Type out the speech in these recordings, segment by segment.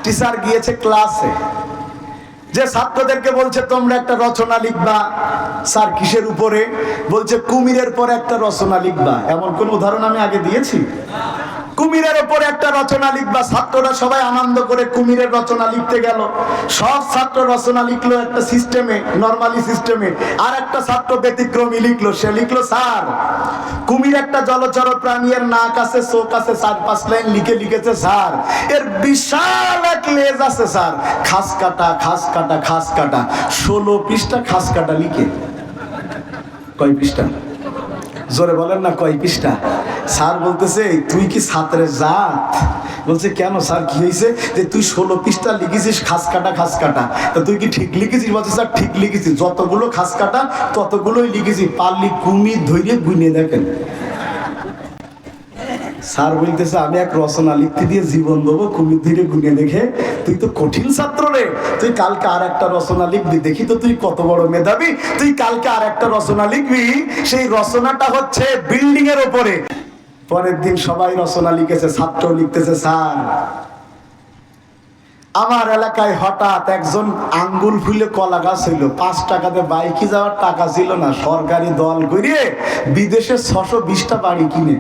Teacher গিয়েছে ক্লাসে, যে ছাত্রদেরকে বলছে তোমরা একটা রচনা লিখবা। স্যার কিসের উপরে? বলছে কুমিরের পরে একটা রচনা লিখবা। এমন কোন উদাহরণ আমি আগে দিয়েছি? কুমিরের উপরে একটা রচনা লিখবা। ছাত্ররা সবাই আনন্দ করে কুমিরের রচনা লিখতে গেল। সব ছাত্র রচনা লিখলো একটা সিস্টেমে, নরমালি সিস্টেমে। আর একটা ছাত্র ব্যতিক্রমী লিখলো। সে লিখলো, স্যার কুমির একটা জলচর প্রাণী, এর নাক আছে, চোখ আছে, 4-5 লাইন লিখেছে স্যার। এর বিশাল এক লেজ আছে স্যার, খাস কাটা খাস কাটা খাস কাটা। 16 পৃষ্ঠা খাস কাটা লিখে। কয় পৃষ্ঠা? জোরে বলেন না, কয় পৃষ্ঠা? স্যার বলতেছে, তুই কি ছাত্রের জাত? বলছে, কেন স্যার কি হয়েছে? যে তুই 16 পৃষ্ঠা লিখেছিস খাস কাটা খাস কাটা, তা তুই কি ঠিক লিখেছিস? বলছে, স্যার ঠিক লিখেছি, যতগুলো খাস কাটা ততগুলোই লিখেছি, পারলি কুমির ধরে গুনে দেখেন। স্যার বলতেছে, আমি এক রচনা লিখতে দিয়ে জীবন দেবো, কুমির ধরে গুনে দেখে? তুই তো কঠিন ছাত্র রে, তুই কালকে আর একটা রচনা লিখবি, দেখি তো তুই কত বড় মেধাবী। তুই কালকে আর একটা রচনা লিখবি, সেই রচনাটা হচ্ছে বিল্ডিং এর উপরে। পরের দিন সবাই রচনা লিখেছে, ছাত্র লিখতেছে, স্যার আমার এলাকায় হঠাৎ একজন আঙ্গুল ফুলে কলা গাছ হইল, 5 টাকাতে বাইকে যাওয়ার টাকা ছিল না, সরকারি দল করিয়ে বিদেশে 620টা বাড়ি কিনে।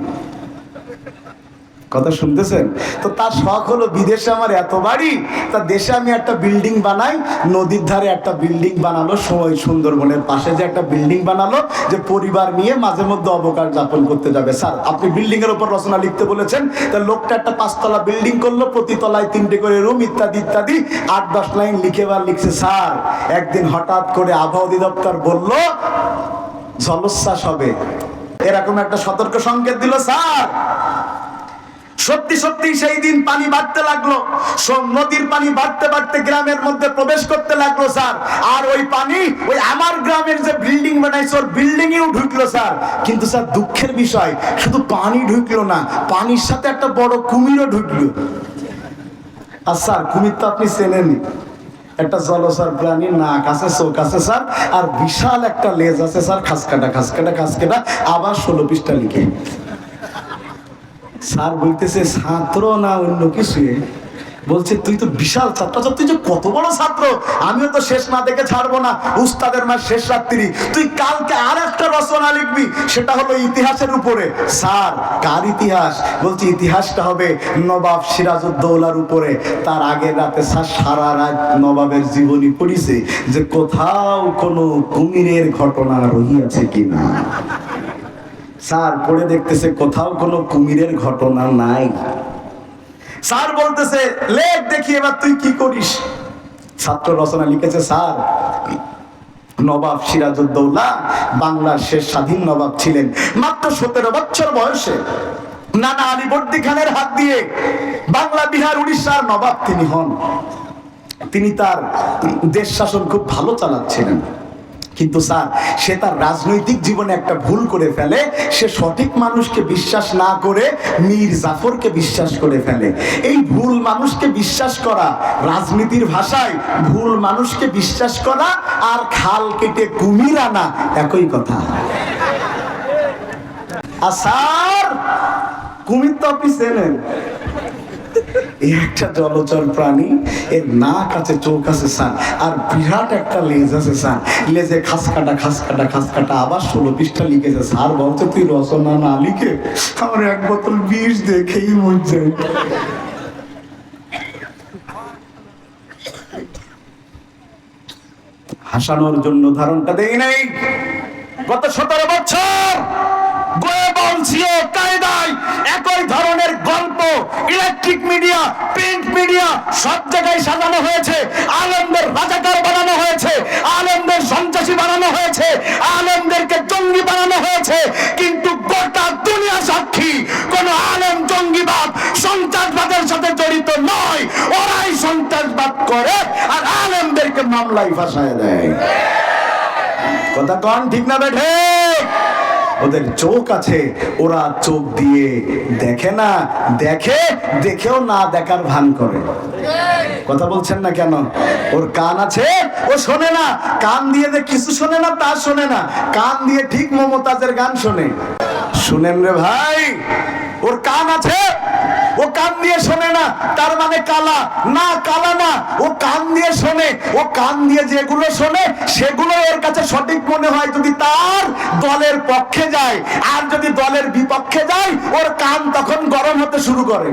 কথা শুনতেছেন তো? তার শখ হলো বিদেশে আমার এত বাড়ি, তা দেশে আমি একটা বিল্ডিং বানাই। নদীর ধারে একটা বিল্ডিং বানালো, সময় সুন্দরবনের পাশে যে একটা বিল্ডিং বানালো, যে পরিবার নিয়ে মাঝে মধ্যে অবকাশ যাপন করতে যাবে। স্যার আপনি বিল্ডিং এর উপর রচনা লিখতে বলেছেন, তা লোকটা একটা 5 তলা বিল্ডিং করলো, প্রতি তলায় 3টে করে রুম, ইত্যাদি ইত্যাদি, 8-10 লাইন লিখছে। স্যার একদিন হঠাৎ করে আবহাওয়া অধিদপ্তর বলল জলোচ্ছ্বাস হবে, এরকম একটা সতর্ক সংকেত দিল। স্যার সত্যি সত্যি সেই দিন পানি বাড়তে লাগলো, নদীর পানি বাড়তে বাড়তে গ্রামের মধ্যে প্রবেশ করতে লাগলো স্যার। আর ওই পানি ওই আমার গ্রামের যে বিল্ডিং বানাইছে ওর বিল্ডিং এও ঢুকলো স্যার। কিন্তু স্যার দুঃখের বিষয়, শুধু পানি ঢুকলো না, পানির সাথে একটা বড় কুমিরও ঢুকলো। আর স্যার কুমির তো আপনি চেনেনই, একটা জলচর প্রাণী, নাক আছে, চোখ আছে স্যার, আর বিশাল একটা লেজ আছে স্যার, খাস কাটা খাস কাটা খাস কাটা। আবার 16 পৃষ্ঠা লিখে। স্যার বলতেছে, ছাত্র না অন্য কিছু? বলছে, তুই তো বিশাল ছাত্র, তুই যে কত বড় ছাত্র, আমিও তো শেষ না দেখে ছাড়বো না, উস্তাদের মাস শেষ রাত্রি। তুই কালকে আর একটা রচনা লিখবি, সেটা হলো ইতিহাসের উপরে। স্যার কার ইতিহাস? বলছে, ইতিহাসটা হবে নবাব সিরাজউদ্দৌলার উপরে। তার আগের রাতে স্যার সারা রাত নবাবের জীবনী পড়িছে, যে কোথাও কোনো কুমিরের ঘটনা রহিয়াছে কিনা। স্যার পড়ে দেখতেছে কোথাও কোনো কুমিরের ঘটনা নাই। স্যার বলতেছে, লেখ দেখি এবার তুই কি করিস। ছাত্র রচনা লিখেছে, স্যার নবাব সিরাজউদ্দৌলা বাংলার শেষ স্বাধীন নবাব ছিলেন। মাত্র 17 বছর বয়সে নানা আলীবর্দী খানের হাত দিয়ে বাংলা, বিহার, উড়িষ্যার নবাব তিনি হন। তিনি তার দেশ শাসন খুব ভালো চালাচ্ছিলেন, কিন্তু স্যার সে তার রাজনৈতিক জীবনে একটা ভুল করে ফেলে। সে সঠিক মানুষকে বিশ্বাস না করে মীর জাফরকে বিশ্বাস করে ফেলে। এই ভুল মানুষকে বিশ্বাস করা, রাজনীতির ভাষায় ভুল মানুষকে বিশ্বাস করা আর খাল কেটে কুমির আনা একই কথা। আর স্যার কুমির তো আপনি চেনেন, একটা জলচর প্রাণী, এর নাক আছে, চোখ আছে স্যার, আর বিরাট একটা লেজ আছে স্যার, লেজে খাস কাটা খাস কাটা খাস কাটা। আবার 16 পৃষ্ঠা লিখেছে। স্যার বলছে, তুই রচনা না লিখে আমার 1 বোতল বিষ দেখেই মন যায়। হাসানোর জন্য ধারণটা দেই নাই। গত 17 বছর একই ধরনের গল্প ইলেকট্রিক মিডিয়া, প্রিন্ট মিডিয়া সব জায়গায় সাজানো হয়েছে। আলেমদের রাজাকার বানানো হয়েছে, আলেমদের সন্ত্রাসী বানানো হয়েছে, আলেমদেরকে জঙ্গি বানানো হয়েছে। কিন্তু গোটা দুনিয়া সাক্ষী, কোন আলেম জঙ্গিবাদ সন্ত্রাসবাদের সাথে জড়িত নয়। ওরাই সন্ত্রাসবাদ করে আর আলেমদেরকে মামলায় ফাঁসায় দেয়। কথা কন ঠিক না বেঠে? ওদের চোখ আছে, ওরা চোখ দিয়ে দেখে না, দেখেও না দেখার ভান করে। কথা বলছেন না কেন? ওর কান আছে, ও শোনে না, কান দিয়ে যে কিছু শোনে না তা শোনে না, কান দিয়ে ঠিক মমতাজের গান শোনে। শুনেন রে ভাই, ওর কান আছে, ও ও কান দিয়ে শোনে না তার মানে কালা না, কালা না, ও কান দিয়ে শোনে। ও কান দিয়ে যেগুলো শোনে সেগুলো এর কাছে সঠিক মনে হয় যদি তার দলের পক্ষে যায়, আর যদি দলের বিপক্ষে যায় ওর কান তখন গরম হতে শুরু করে।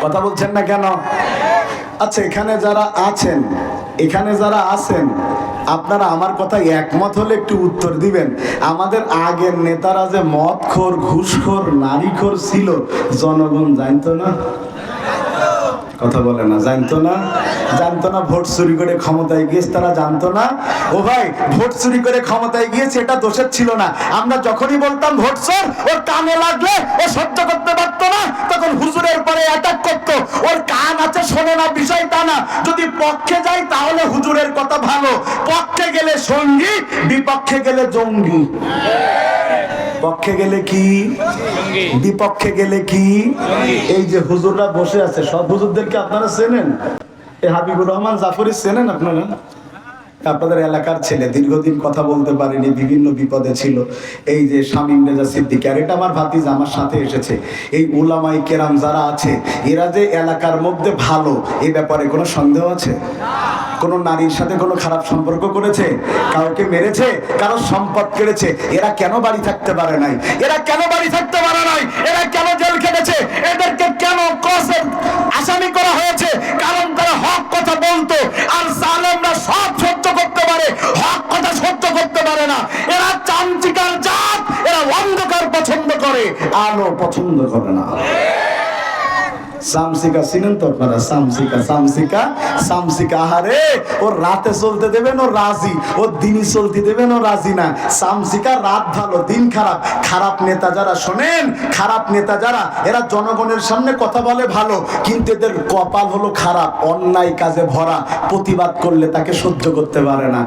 কথা বলছেন না কেন? আচ্ছা, এখানে যারা আছেন আপনারা আমার কথা একমত হলে একটু উত্তর দিবেন। আমাদের আগের নেতারা যে মদখোর, ঘুষখোর, নারীখোর ছিল, জনগণ জানতো না? কথা বলে না, জানতো না? ভোট চুরি করে ক্ষমতায় গিয়েছে, তারা জানতো না? ও ভাই, ভোট চুরি করে ক্ষমতায় গিয়েছে এটা দোষের ছিল না। আমরা যখনই বলতাম ভোট চোর, ওর কানে লাগলে ও সহ্য করতে পারতো না, তখন হুজুরের পরে অ্যাটাক করতো। ওর কান আছে, শোনে না, বিষয় তা না। যদি পক্ষে যায় তাহলে হুজুরের কথা ভালো, পক্ষে গেলে সঙ্গী, বিপক্ষে গেলে জঙ্গি। পক্ষে গেলে কি, বিপক্ষে গেলে কি? এই যে হুজুররা বসে আছে, সব হুজুরদেরকে আপনারা চেনেন? এই হাবিবুর রহমান জাফরি চেনেন আপনারা? আপনাদের এলাকার ছেলে, দীর্ঘদিন কথা বলতে পারেনি, বিভিন্ন বিপদে ছিল। এই যে শামীম রেজা সিদ্দিকী, আর এটা আমার ভাতিজা, আমার সাথে এসেছে। এই উলামাই কেরাম যারা আছে, এরা যে এলাকার মধ্যে ভালো, এই ব্যাপারে কোনো সন্দেহ আছে? কোন নারীর সাথে কোনো খারাপ সম্পর্ক করেছে? কাউকে মেরেছে? কারো সম্পদ কেড়েছে? এরা কেন বাড়ি থাকতে পারে নাই? এরা কেন বাড়ি থাকতে পারে নাই? এরা কেন জেল খেটেছে? এদেরকে কেন ক্রসের আসামি করা হয়েছে? কারণ তারা হক কথা বলতো, আর জালেমরা সব সহ্য করতে পারে, হক কথা সহ্য করতে পারে না। এরা চামচিকার জাত, এরা অন্ধকার পছন্দ করে, আলো পছন্দ করে না। সামসিকা চিনেন তো আপনারা? সামসিকা আহারে, ও রাতে চলতে দেবেন ও রাজি, ও দিনই চলতে দেবেন ও রাজি না। সামসিকা রাত ভালো, দিন খারাপ। খারাপ নেতা যারা, শোনেন, খারাপ নেতা যারা, এরা জনগণের সামনে কথা বলে ভালো, কিন্তু এদের কপাল হলো খারাপ, অন্যায় কাজে ভরা, প্রতিবাদ করলে তাকে সহ্য করতে পারে না।